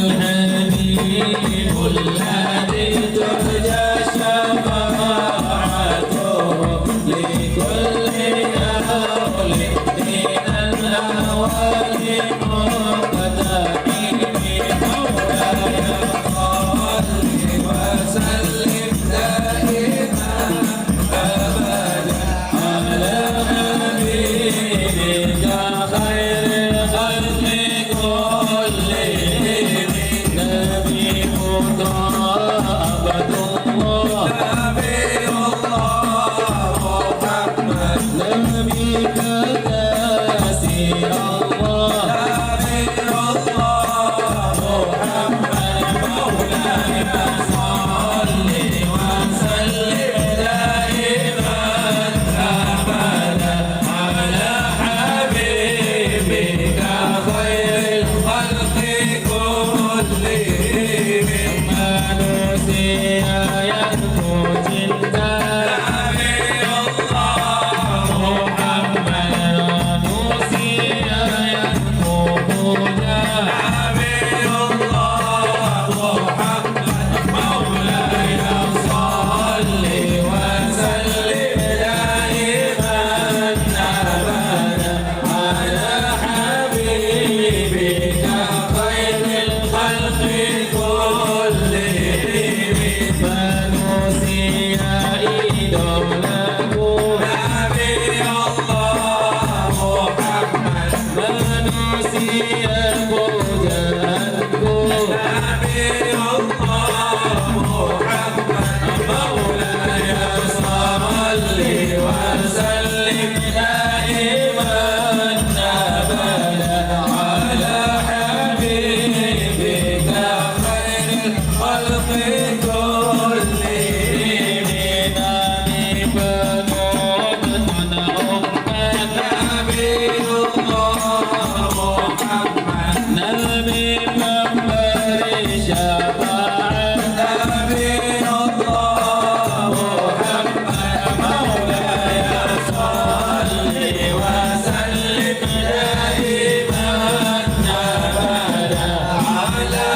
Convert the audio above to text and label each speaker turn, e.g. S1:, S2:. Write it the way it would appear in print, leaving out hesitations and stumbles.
S1: الحبيب الذي ترجى شفاعته لكل أهل من الأهوال مقتحم. مولاي صل وسلم دائما أبدا على حبيبك خير الخلق كلهم نبي مطاع عبد الله نبي الله محمد نبيك تاسير الله نبي الله محمد. مولاي صل وسلم دائما أبدا على حبيبك خير الخلق كلهم. ما نسي يذكر جلد نبي الله محمد نسي يذكر هدى نبي الله محمد. مولاي صل وسلم دائما أبدا على حبيبك خير الخلق كلهم. فنسي إدوله نبي الله محمد فنسي بجهده نبي الله محمد. مولاي صل وسلم دائما أبدا على حبيبك خير الخلق كلهم. نبي بنوب أنا أمك نبي الله محمد نبي منبر شفاعة نبي الله محمد. مولاي صل وسلم دائما أبدا على